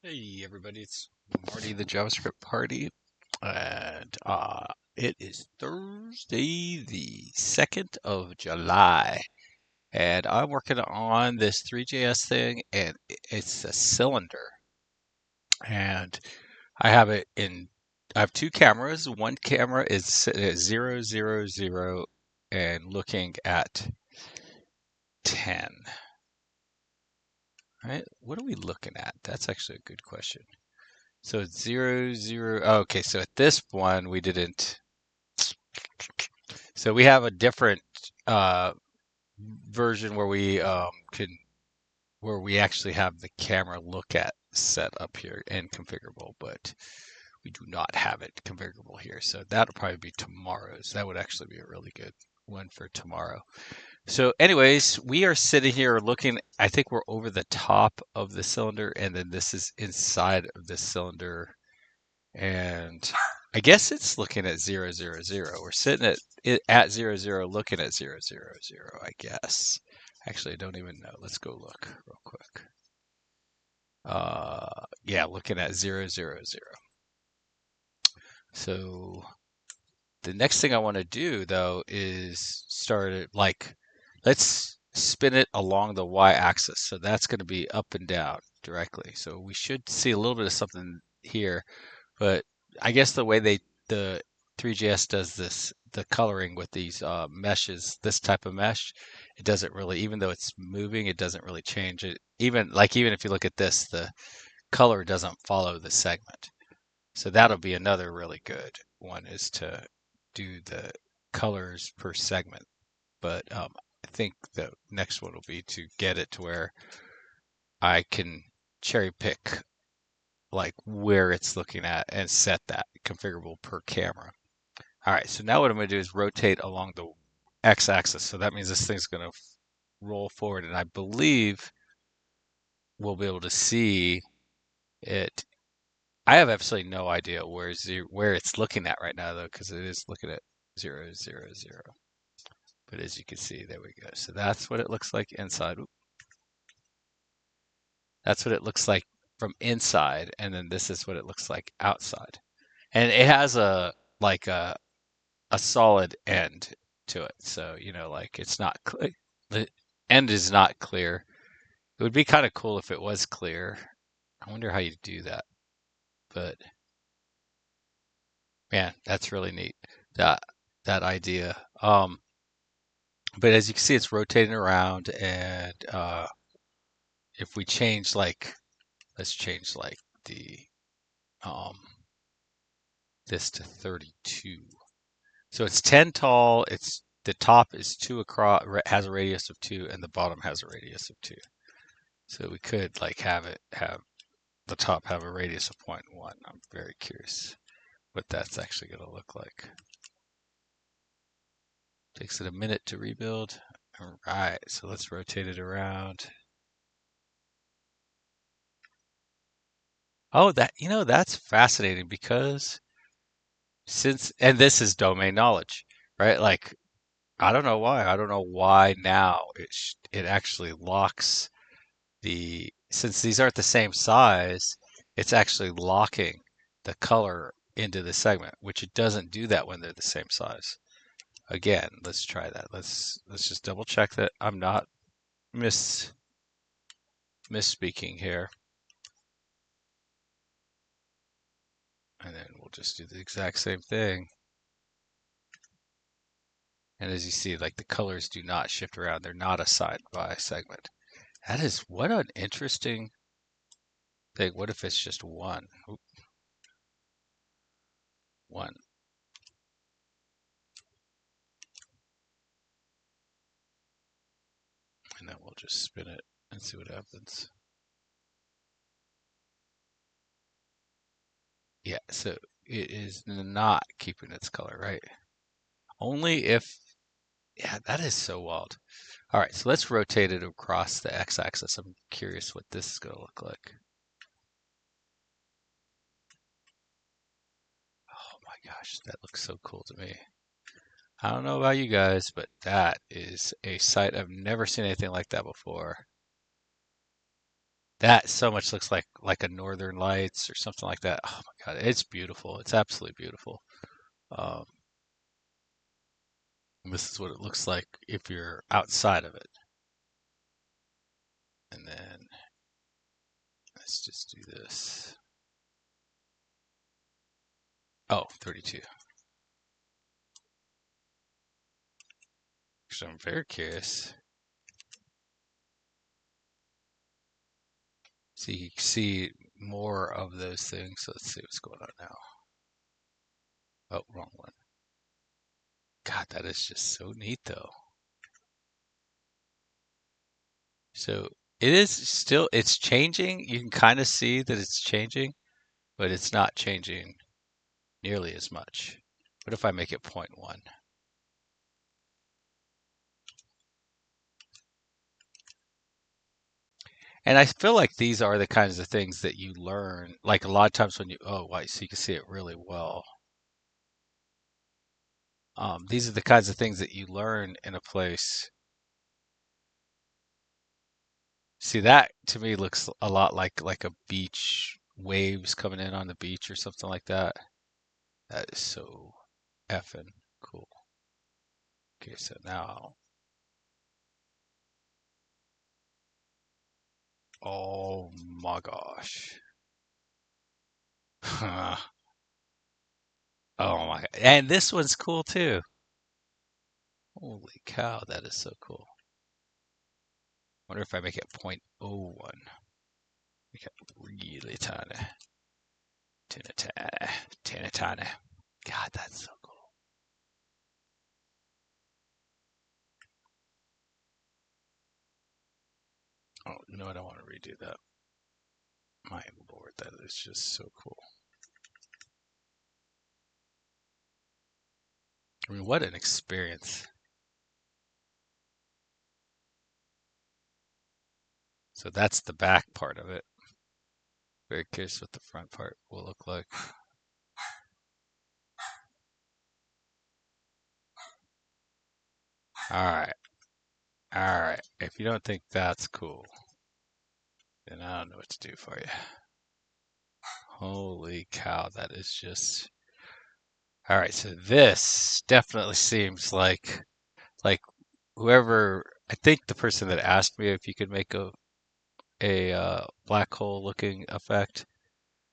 Hey everybody, it's Marty the JavaScript Party, and it is Thursday, the 2nd of July, and I'm working on this Three.js thing, and it's a cylinder, and I have it in. I have two cameras. One camera is sitting at 0, 0, 0, and looking at 10. Right? What are we looking at? That's actually a good question. So it's 0, 0. Oh, okay, so at this one we didn't. So we have a different uh, version where we where we actually have the camera look at set up here and configurable, but we do not have it configurable here. So that'll probably be tomorrow's. That would actually be a really good one for tomorrow. So, anyways, we are sitting here looking. I think we're over the top of the cylinder, and then this is inside of the cylinder. And I guess it's looking at 0, 0, 0. We're sitting at 0, 0, looking at 0, 0, 0, I guess. Actually, I don't even know. Let's go look real quick. Yeah, looking at 0, 0, 0. So the next thing I want to do though is start it like, let's spin it along the y-axis. So that's going to be up and down directly. So we should see a little bit of something here. But I guess the way the Three.js does this, the coloring with these meshes, this type of mesh, it doesn't really, even though it's moving, it doesn't really change it. Even if you look at this, the color doesn't follow the segment. So that'll be another really good one, is to do the colors per segment. But I think the next one will be to get it to where I can cherry pick like where it's looking at and set that configurable per camera. All right, so now what I'm going to do is rotate along the x-axis. So that means this thing's going to roll forward, and I believe we'll be able to see it. I have absolutely no idea where it's looking at right now, though, because it is looking at 0, 0, 0. But as you can see, there we go. So that's what it looks like inside. Oop. That's what it looks like from inside, and then this is what it looks like outside. And it has like a solid end to it. So, like it's not clear. The end is not clear. It would be kind of cool if it was clear. I wonder how you do that. But man, that's really neat. That that idea. But as you can see, it's rotating around, and if we change let's change like the um this to 32. So it's 10 tall. It's the top is 2 across, has a radius of 2, and the bottom has a radius of 2. So we could like have the top have a radius of 0.1. I'm very curious what that's actually going to look like. Takes it a minute to rebuild. All right, so let's rotate it around. Oh, that's fascinating because and this is domain knowledge, right? Like I don't know why. I don't know why now it actually locks since these aren't the same size, it's actually locking the color into the segment, which it doesn't do that when they're the same size. Again, let's try that. Let's just double check that I'm not misspeaking here. And then we'll just do the exact same thing. And as you see, like the colors do not shift around. They're not assigned by segment. That is what an interesting thing. What if it's just one? Oop, one. And then we'll just spin it and see what happens. Yeah, so it is not keeping its color, right? Only if, yeah, that is so wild. All right, so let's rotate it across the x-axis. I'm curious what this is going to look like. Oh my gosh, that looks so cool to me. I don't know about you guys, but that is a sight. I've never seen anything like that before. That so much looks like a Northern Lights or something like that. Oh my God, it's beautiful. It's absolutely beautiful. Um, this is what it looks like if you're outside of it. And then let's just do this. Oh, 32. So I'm very curious. So you can see more of those things. So let's see what's going on now. Oh, wrong one. God, that is just so neat though. So it is still, it's changing. You can kind of see that it's changing, but it's not changing nearly as much. What if I make it 0.1? And I feel like these are the kinds of things that you learn. Like a lot of times when you, oh, right, so you can see it really well. These are the kinds of things that you learn in a place. See, that to me looks a lot like a beach, waves coming in on the beach or something like that. That is so effing cool. Okay, so now, oh my gosh. Oh my God. And this one's cool too. Holy cow, that is so cool. Wonder if I make it 0.01. Make it really tiny. Teeny tiny. Teeny tiny. God, that's so cool. Oh, you know what? I want to redo that. My lord, that is just so cool. I mean, what an experience. So that's the back part of it. Very curious what the front part will look like. All right. All right. If you don't think that's cool, then I don't know what to do for you. Holy cow, that is just. All right, so this definitely seems like whoever, I think the person that asked me if you could make a black hole looking effect.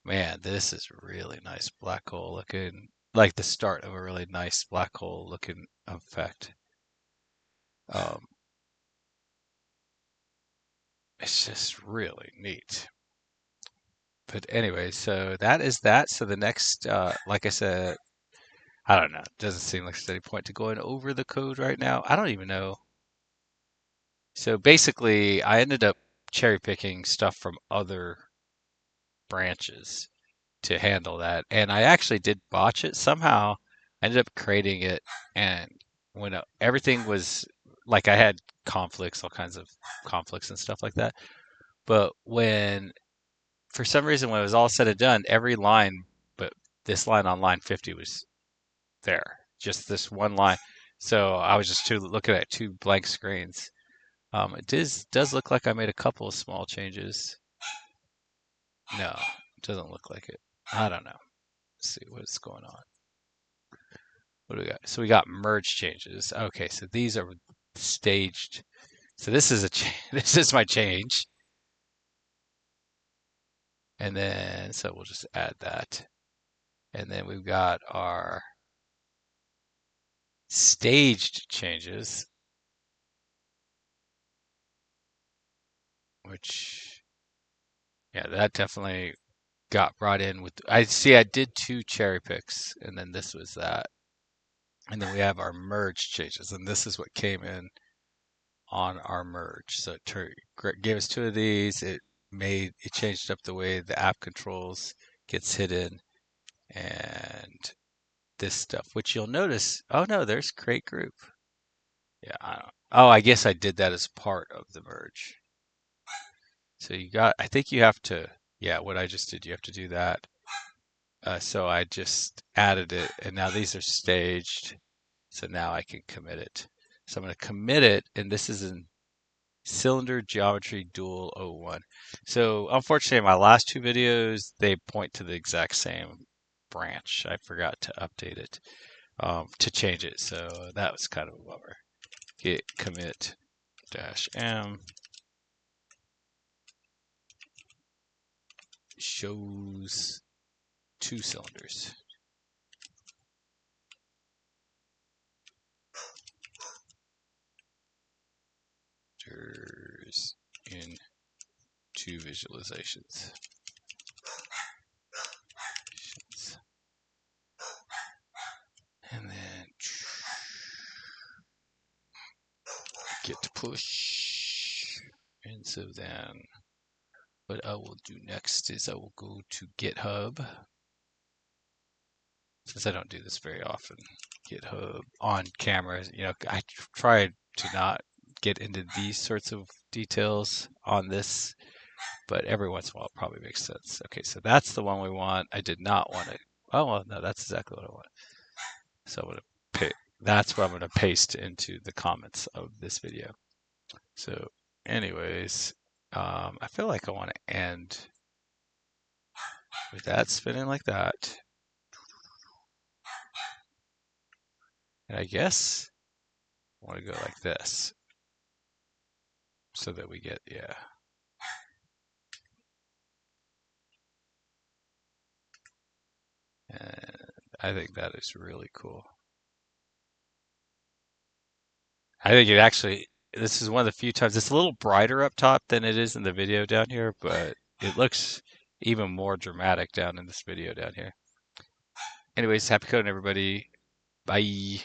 Man, this is really nice black hole looking, like the start of a really nice black hole looking effect. Um, it's just really neat. But anyway, so that is that. So the next, like I said, I don't know. It doesn't seem like there's any point to going over the code right now. I don't even know. So basically, I ended up cherry picking stuff from other branches to handle that. And I actually did botch it somehow. I ended up creating it, and when everything was like I had conflicts, all kinds of conflicts and stuff like that. But when for some reason when it was all said and done, every line, but this line on line 50 was there, just this one line. So I was just looking at two blank screens. It does look like I made a couple of small changes. No, it doesn't look like it. I don't know. Let's see what's going on. What do we got? So we got merge changes. Okay, so these are staged. So this is this is my change, and then so we'll just add that, and then we've got our staged changes, which yeah, that definitely got brought in with. I see. I did two cherry picks, and then this was that, and then we have our merge changes, and this is what came in on our merge. So it gave us two of these. It changed up the way the app controls gets hidden and this stuff, which you'll notice. Oh no, there's create group. Yeah, I don't. Oh, I guess I did that as part of the merge. So I think you have to, yeah, what I just did, you have to do that. So I just added it, and now these are staged. So now I can commit it. So I'm going to commit it, and this is in cylinder geometry dual 01. So unfortunately, in my last two videos, they point to the exact same branch. I forgot to update it, to change it. So that was kind of a bummer. Git commit -m shows two cylinders. In two visualizations. And then get to push. And so then what I will do next is I will go to GitHub. Since I don't do this very often, GitHub on camera, I try to not get into these sorts of details on this, but every once in a while it probably makes sense. Okay, so that's the one we want. I did not want it. Oh, well, no, that's exactly what I want. So I'm going to pick, that's what I'm going to paste into the comments of this video. So anyways, I feel like I want to end with that spinning like that. And I guess I want to go like this so that we get, yeah. And I think that is really cool. I think it actually, this is one of the few times, it's a little brighter up top than it is in the video down here, but it looks even more dramatic down in this video down here. Anyways, happy coding, everybody. Bye.